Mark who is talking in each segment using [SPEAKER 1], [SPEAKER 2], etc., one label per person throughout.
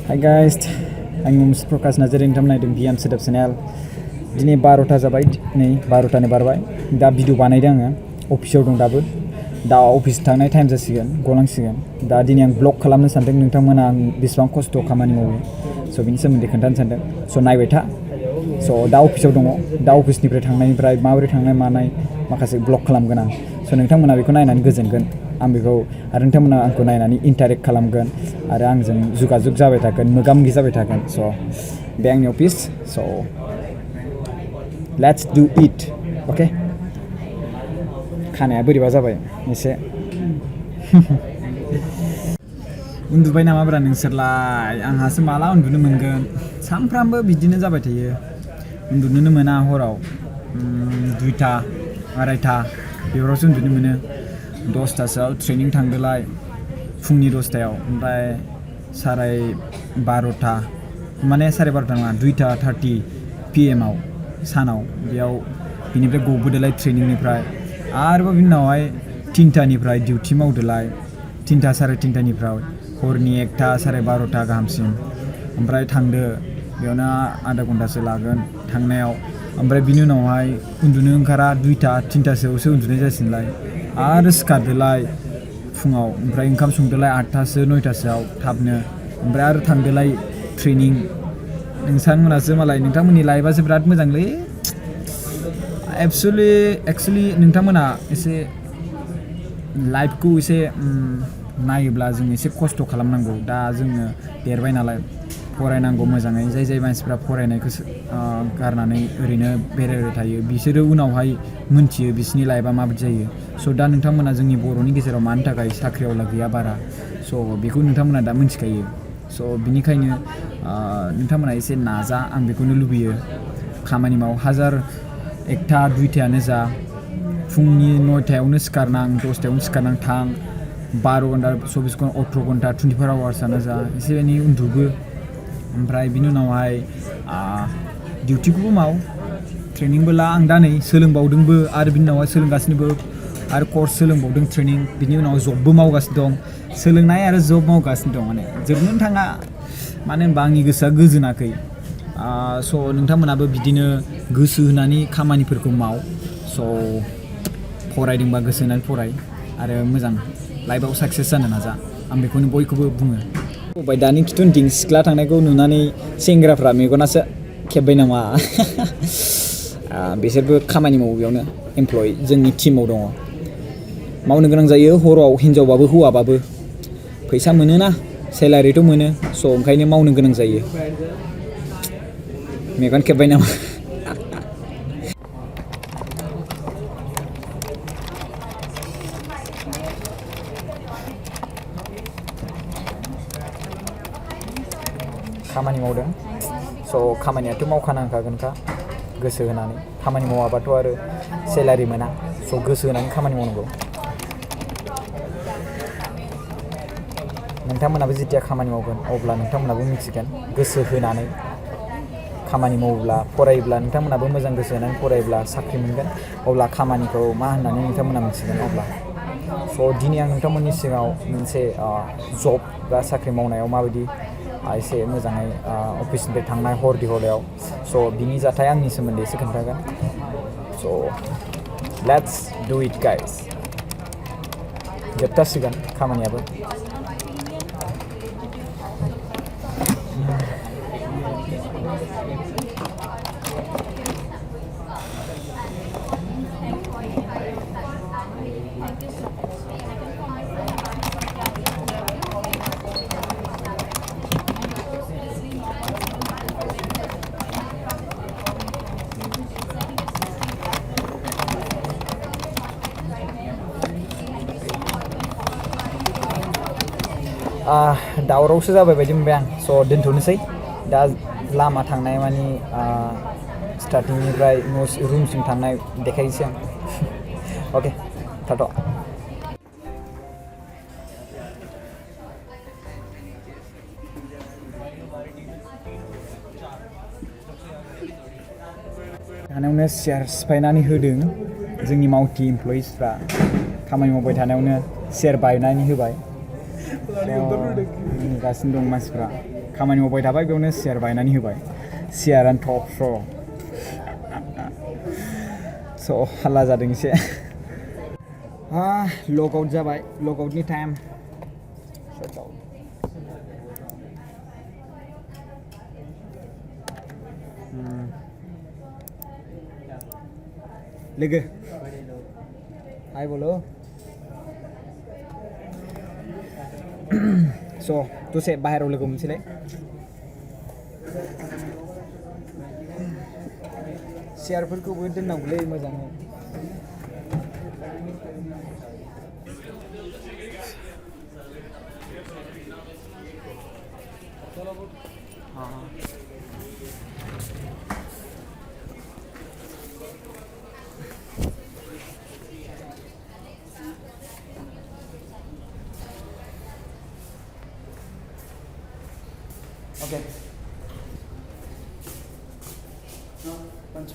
[SPEAKER 1] Hi guys, आं मुंस प्रकाश नार्जारि नोंथांमोन नायदों बिएम सोदोब चेनेल। दिनै 12टा जाबाय, नै 12टानि बारबाय। दा भिडिअ बानायदों आङो, अफिसाव दं दाबो। दा अफिस थांनाय टाइम जासिगोन, गलांसिगोन। दा दिनै आं ब्लग खालामनो सानदों नोंथांमोना आं बेसेबां खस्थ' खामानि मावो। स' बिनि सोमोन्दै खोन्थानो सानदों। स' नायबाय था। स' दा अफिसाव दङ। दा अफिसनिफ्राय थांनायनिफ्राय माबोरै थांनाय मानाय माखासे ब्लग खालामगोन आं। स' नोंथांमोना बेखौ नायनानै गोजोनगोन। आं बेखौ आरो नोंथांमोना आंखौ नायनानै इन्टारेक्ट खालामगोन आरो आंजों जुगाजुग जाबाय थागोन, मोगा-मोगि जाबाय थागोन। स' बे आंनि अफिस। स' लेट्स डु इट, अके? खानाया बोरैबा जाबाय एसे। उन्दुबाय नामाब्रा नोंसोरलाय? आंहासो माला उन्दुनो मोनगोन। सानफ्रामबो बिदिनो जाबाय थायो। उन्दुनोनो मोना हराव। 2टा, 2:30 बेफोरावसो उन्दुनो मोनो। 10टासोआव ट्रेनिं थांदोलाय, फुंनि 10टायाव। ओमफ्राय 12:30 माने 12:30 नङा, 2:30 PM आव सानाव बेयाव बिनिफ्राय गबोदोलाय ट्रेनिंनिफ्राय। आरोबाव बिनि उनावहाय 3टानिफ्राय डिउटि मावदोलाय, 3टा 3:30निफ्राय हरनि 1टा 12:30 गाहामसिम। ओमफ्राय थांदो, बेयावनो आधा घन्टासो लागोन थांनायाव। ओमफ्राय बिनि उनावहाय उन्दुनो ओंखारा 2टा 3टासोआवसो उन्दुनाय जासिगोनलाय। आरो सिखारदोलाय फुङाव, ओमफ्राय ओंखाम संदोलाय 8टासो 9टासोआव थाबनो। ओमफ्राय आरो थांदोलाय ट्रेनिं। नोंथांमोनासो मालाय, नोंथांमोननि लाइफआसो बिराद मोजांलै। एक्सुवेलि नोंथांमोना एसे लाइफखौ एसे नायोब्ला जों एसे खस्थ' खालामनांगौ। दा जोङो देरबाय नालाय, फरायनांगौ मोजाङै। जाय मानसिफ्रा फरायनायखौ गारनानै ओरैनो बेरायबाय थायो, बिसोरो उनावहाय मोनथियो बिसोरनि लाइफआ माबायदि जायो। स' दा नोंथांमोना जोंनि बर'नि गेजेराव मानि थाखाय साख्रिआवला गैया बारा, स' बेखौ नोंथांमोना दा मिथिखायो। स' बिनिखायनो नोंथांमोना एसे नाजा, आं बेखौनो लुबैयो। खामानि माव, हाजार 1टा 2टायानो जा, फुंनि 9टायावनो सिखारनां, 10टायावनो सिखारनां थां। 12 घन्टा 24 घन्टा 18 घन्टा 24 आवार्सआनो जा, एसे एनै उन्दुबो। ओमफ्राय बिनि उनावहाय डिउटिखौबो माव, ट्रेनिंबो ला। आं दा नै सोलोंबावदोंबो, आरो बिनि उनावहाय सोलोंगासिनोबो, आरो कर्स सोलोंबावदों ट्रेनिं। बिनि उनाव जबबो मावगासिनो दं। सोलोंनाय आरो जब मावगासिनो दं, माने जोबनोनो थाङा। मानो होनबा आंनि गोसोआ गोजोनाखै। स' नोंथांमोनाबो बिदिनो गोसो होनानै खामानिफोरखौ माव। स' फरायदोंबा गोसो होनानै फराय, आरो मोजां लाइफआव साक्सेस जानो नाजा। आं बेखौनो बयखौबो बुङो। दानि खिथुनथिं सिख्ला थांनायखौ नुनानै सेंग्राफ्रा मेगनासो खेब्बाय नामा? बिसोरबो खामानि मावो बेयावनो, एमप्लय जोंनि टिमाव दङ। मावनो गोनां जायो हराव, हिनजावबाबो हौवाबाबो। फैसा मोनोना, सेलारिथ' मोनो। स' ओंखायनो मावनो गोनां जायो। मेगन खेब्बाय नामा? खामानि मावदों। स' खामानियाथ' मावखानांखागोनखा गोसो होनानै। खामानि मावाबाथ' आरो सेलारि मोना। स' गोसो होनानै खामानि मावनांगौ। नोंथांमोनाबो जेथिया खामानि मावगोन, अब्ला नोंथांमोनाबो मिथिगोन। गोसो होनानै खामानि मावोब्ला, फरायोब्ला, नोंथांमोनाबो मोजां गोसो होनानै फरायोब्ला साख्रि मोनगोन। अब्ला खामानिखौ मा होननानै नोंथांमोना मिथिगोन अब्ला। स' दिनै आं नोंथांमोननि सिगाङाव मोनसे जब बा साख्रि मावनायाव माबायदि एसे मोजाङै अफिसनिफ्राय थांनाय हरदि हरलायाव, स' बिनि जाथाय आंनि सोमोन्दै एसे खोन्थागोन। स' लेट्स डु इट गाइस। जोबथारसिगोन खामानियाबो। दावरावसो जाबाय बायदि मोनबाय आं। स' दोनथ'नोसै। दा लामा थांनाय मानि स्टार्टिंनिफ्राय रुमसिम थांनाय देखायनोसै आं। अके, थाथ'। थानायावनो चेयार सिफायनानै होदों जोंनि मावथि इमप्लयिसफ्रा। खामानि मावबाय थानायावनो चेयार बायनानै होबाय। नुगासिनो दं मानसिफ्रा खामानि मावबाय थाबाय बेयावनो सियार बायनानै होबाय सियारानो टप स' हाल्ला जादों एसे लग आउट जाबाय लग आउटनि टाइम लोगो हाय बोलो स' दसे बाहेरायाव लोगो मोनसैलाय सियारफोरखौबो दोननांगौलै मोजाङै Okay. No, punch.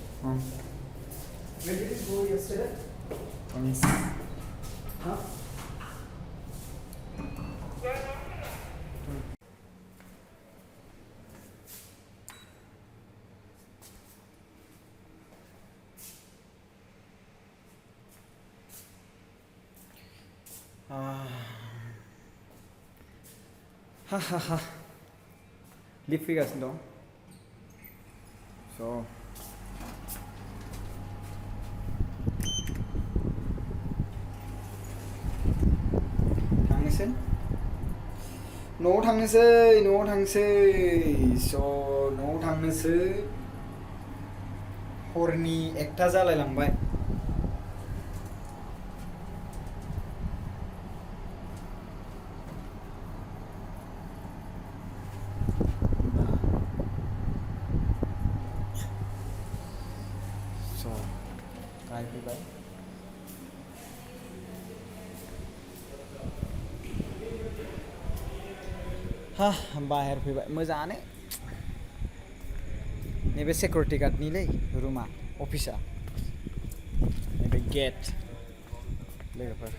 [SPEAKER 1] Where did it go yesterday? Huh? Ha. लिभ फैगासिनो दं स' थांनोसै न'आव थांनोसै स' न'आव थांनोसै हरनि 1टा जालायलांबाय फैबाय बाहेर फैबाय मोजाङानो नैबे सिकिउरिटि गार्डनिलै रुमा अफिसा नैबे गेट लोगोफोर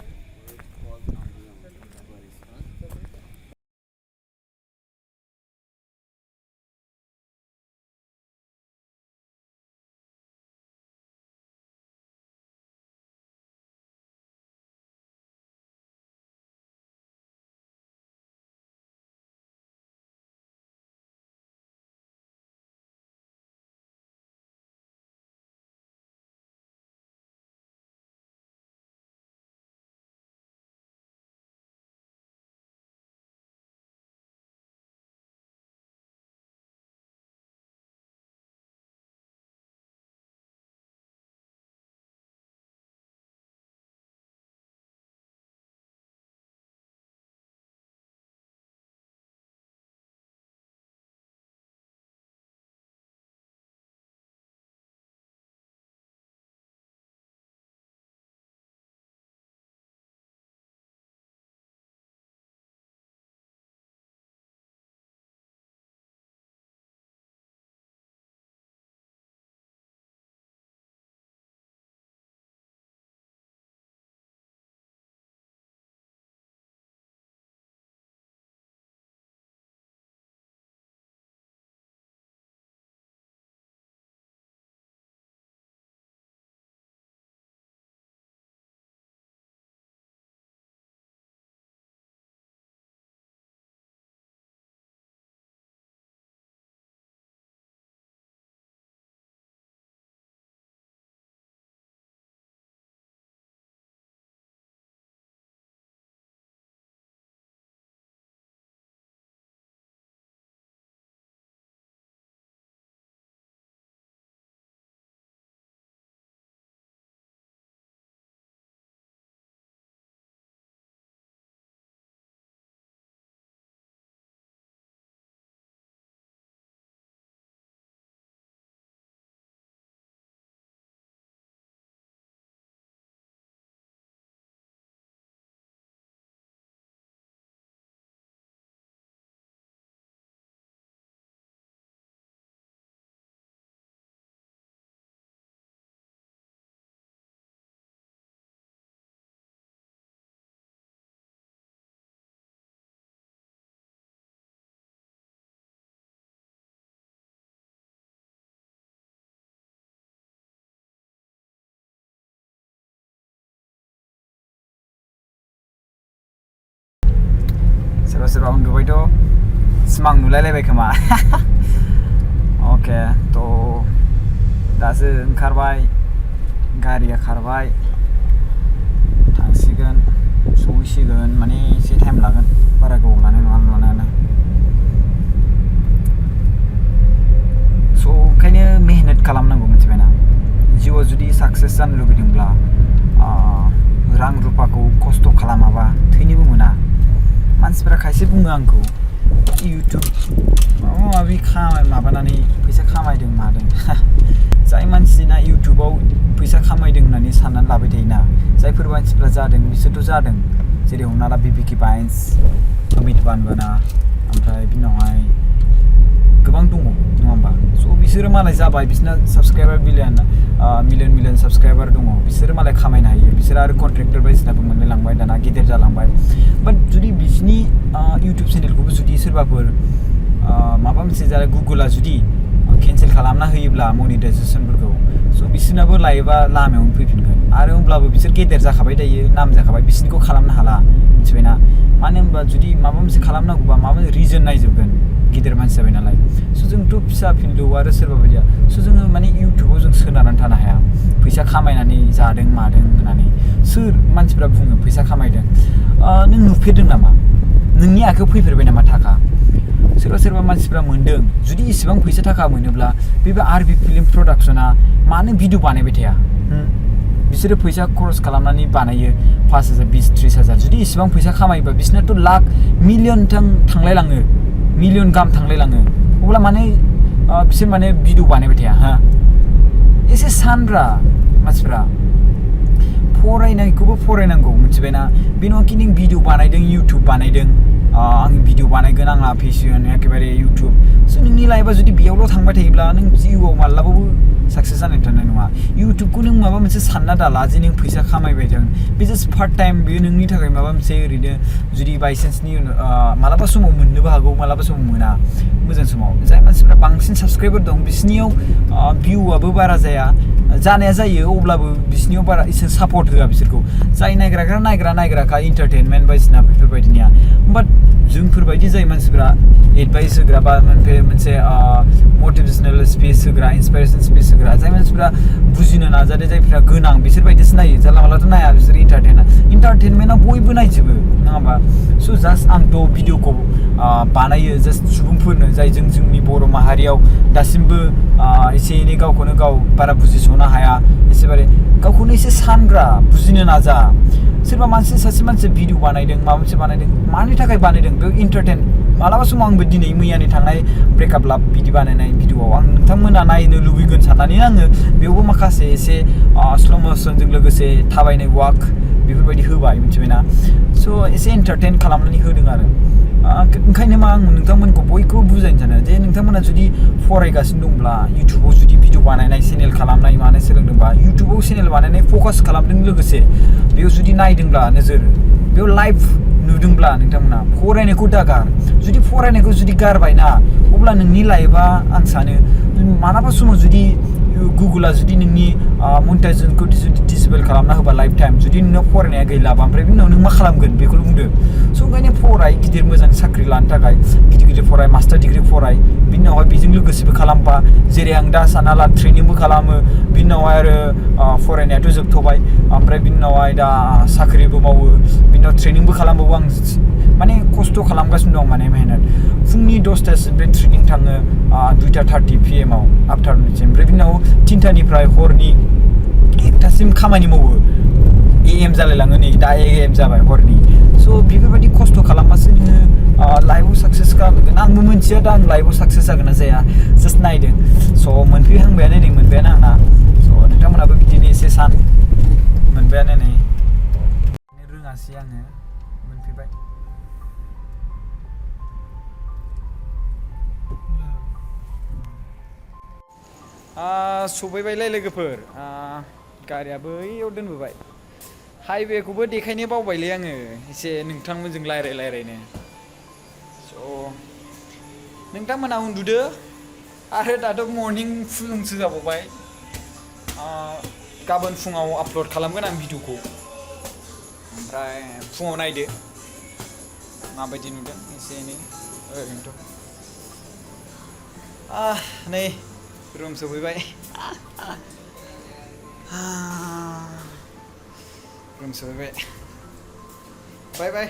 [SPEAKER 1] सोरबा उन्दुबायथ' सिमां नुलायलायबाय खोमा अके थ' दासो ओंखारबाय गारिया खारबाय थांसिगोन सहैसिगोन माने एसे टाइम लागोन बारा गोबाव लानाय नङा लानायानो स' ओंखायनो मेहनत खालामनांगौ मिथिबायना जिउआव जुदि साक्सेस जानो लुबैदोंब्ला रां रुफाखौ खस्थ' खालामाबा थैनोबो मोना मानसिफ्रा खायसे बुङो आंखौ इउटुब माबा माबि माबानानै फैसा खामायदों मादों जाय मानसिना इउटुबाव फैसा खामायदों होननानै साननानै लाबाय थायोना जायफोर मानसिफ्रा जादों बिसोरथ' जादों जेरै हमना ला बिबिके बाइन्स अमित बानबाना ओमफ्राय बिनि उनावहाय गोबां दङ नङा होमबा स' बिसोरो मालाय जाबाय बिसोरना साबसक्राइबार मिलियन साबसक्राइबार दङ बिसोरो मालाय खामायनो हायो बिसोर आरो कन्ट्रेक्टर बायदिसिनाबो मोनलाय लांबाय दाना गेदेर जालांबाय बाट जुदि बिसिनि इउटुब चेनेलखौबो जुदि सोरबाफोर माबा मोनसे जाय गुगोला जुदि केन्सेल खालामना होयोब्ला मनिटाइजेसनफोरखौ स' बिसोरनाबो लायोबा लामायावनो फैफिनगोन आरो होमब्लाबो बिसोर गेदेर जाखाबाय दायो नाम जाखाबाय बिसोरनिखौ खालामनो हाला मिथिबायना मानो होनबा जुदि माबा मोनसे खालामनांगौबा माबा मोनसे रिजन नायजोबगोन गिदिर मानसि जाबाय नालाय स' जोंथ' फिसा फिनलौ आरो सोरबा बायदिया स' जोङो माने इउटुबाव जों सोनारनानै थानो हाया फैसा खामायनानै जादों मादों होननानै सोर मानसिफ्रा बुङो फैसा खामायदों नों नुफेरदों नामा नोंनि आखायाव फैफेरबाय नामा थाखा सोरबा मानसिफ्रा मोन्दों जुदि इसेबां फैसा थाखा मोनोब्ला बेबो आरबि फिल्म प्रडाक्सना मानो भिडिअ बानायबाय थाया बिसोरो फैसा खरस खालामनानै बानायो 5,000 20,000 30,000 जुदि इसेबां फैसा खामायोबा बिसोरनाथ' लाख मिलियन थांलायलाङो मिलियन गाहाम थांलायलाङो अब्ला माने बिसोर माने भिडिअ बानायबाय थाया एसे सानब्रा मानसिफ्रा फरायनायखौबो फरायनांगौ मिथिबायना बे नङाखि नों भिडिअ बानायदों इउटुब बानायदों आं भिडिअ बानायगोन आंहा पेशन एखेबारे इउटुब स' नोंनि लाइफआ जुदि बेयावल' थांबाय थायोब्ला नों जिउआव माब्लाबाबो साक्सेस जानाय थानाय नङा इउटुबखौ नों माबा मोनसे सानना दाला जे नों फैसा खामायबाय दं बे जास्ट पार्ट टाइम बेयो नोंनि थाखाय माबा मोनसे ओरैनो जुदि बायसान्सनि मालाबा समाव मोननोबो हागौ मालाबा समाव मोना मोजां समाव जाय मानसिफ्रा बांसिन साबसक्राइबार दं बिसोरनियाव भिउआबो बारा जानाया जायो अब्लाबो बिसोरनियाव बारा एसे सापर्ट होआ बिसोरखौ जाय नायग्राखा इन्टारटेनमेन्ट बायदिसिना बेफोरबायदिनिया बाट जोंफोरबायदि जाय मानसिफ्रा एडभाइस होग्रा बा मोनसे मटिभेसनेल स्पिच होग्रा इन्सपिरेसन स्पिच होग्रा जाय मानसिफ्रा बुजिनो नाजादों जायफ्रा गोनां बिसोरबायदिसो नायो जानला मानलाथ' नाया बिसोर इन्टारटेनमेन्टआ बयबो नायजोबो नङा होमबा स' जास्ट आंथ' भिडिअखौ बानायो जास्ट सुबुंफोरनो जायजों जोंनि बर' माहारियाव दासिमबो एसे एनै गावखौनो गाव बारा बुजिस'नो हाया एसेबारे गावखौनो एसे सानग्रा बुजिनो नाजा सोरबा सासे मानसि भिडिअ बानायदों माबा मोनसे बानायदों मानि थाखाय बानायदों बेयाव इन्टारटेन मालाबा समाव आंबो दिनै मैयानि थांनाय ब्रेकआप लाभ बिदि बानायनाय भिडिअआव आं नोंथांमोना नायनो लुबैगोन साननानै आङो बेयावबो माखासे एसे स्ल' मसनजों लोगोसे थाबायनाय वाक बेफोरबायदि होबाय मिथिबायना स' एसे एन्टारटेन खालामनानै होदों आरो ओंखायनो आं नोंथांमोनखौ बयखौबो बुजायनो सानो जे नोंथांमोना जुदि फरायगासिनो दंब्ला इउटुबाव जुदि भिडिअ बानायनाय चेनेल खालामनाय मानाय सोलोंदोंबा इउटुबाव चेनेल बानायनाय फकास खालामदों लोगोसे बेयाव जुदि नायदोंब्ला नोजोर बेयाव लाइभ नुदोंब्ला नोंथांमोना फरायनायखौ दागार जुदि फरायनायखौ जुदि गारबायना अब्ला नोंनि लाइफआ आं सानो मालाबा समाव जुदि गुगोला जुदि नोंनि मनिटाइजेसनखौ जुदि डिसेबल खालामना होबा लाइफ टाइम जुदि नोंनाव फरायनाया गैलाबा ओमफ्राय बिनि उनाव नों मा खालामगोन बेखौल' बुंदो स' ओंखायनो फराय गिदिर मोजां साख्रि लानो थाखाय गिदिर फराय मास्टार डिग्रि फराय बिनि उनावहाय बेजों लोगोसेबो खालामबा जेरै आं दा सानना ला ट्रेनिंबो खालामो बिनि उनावहाय आरो फरायनायाथ' जोबथ'बाय ओमफ्राय बिनि उनावहाय दा साख्रिबो मावो बिनि उनाव ट्रेनिंबो खालामबावो आं माने खस्थ' खालामगासिनो दं माने मेहनत फुंनि 10टासिम ट्रेनिं थाङो 2:30 PM आफ्टारनुनसिम ओमफ्राय बिनि उनाव 3टानिफ्राय हरनि 1टासिम खामानि मावो AM जालायलाङो नै दा AM जाबाय हरनि स' बेफोरबायदि खस्थ' खालामबासो नोङो लाइफआव साक्सेस खालामगोन आंबो मिन्थिया दा आं लाइफआव साक्सेस जागोन ना जाया जास्ट नायदों स' मोनफैहांबायानो नै मोनबायानो आंना स' नोंथांमोनाबो बिदिनो एसे सान मोनबायानो नै रोङासै आङो मोनफैबाय सफैबायलै लोगोफोर गारिया बैयाव दोनबोबाय हाइवेखौबो देखायनो बावबायलै आङो एसे नोंथांमोनजों रायलायनो स' नोंथांमोना उन्दुदो आरो दाथ' मर्निं फुलुंसो जाबावबाय गाबोन फुङाव आपल'ड खालामगोन आं भिडिअखौ ओमफ्राय फुङाव नायदो माबायदि नुदों एसे एनै ओरैनोथ' नै रुम सफैबाय रुम सफैबाय बाय बाय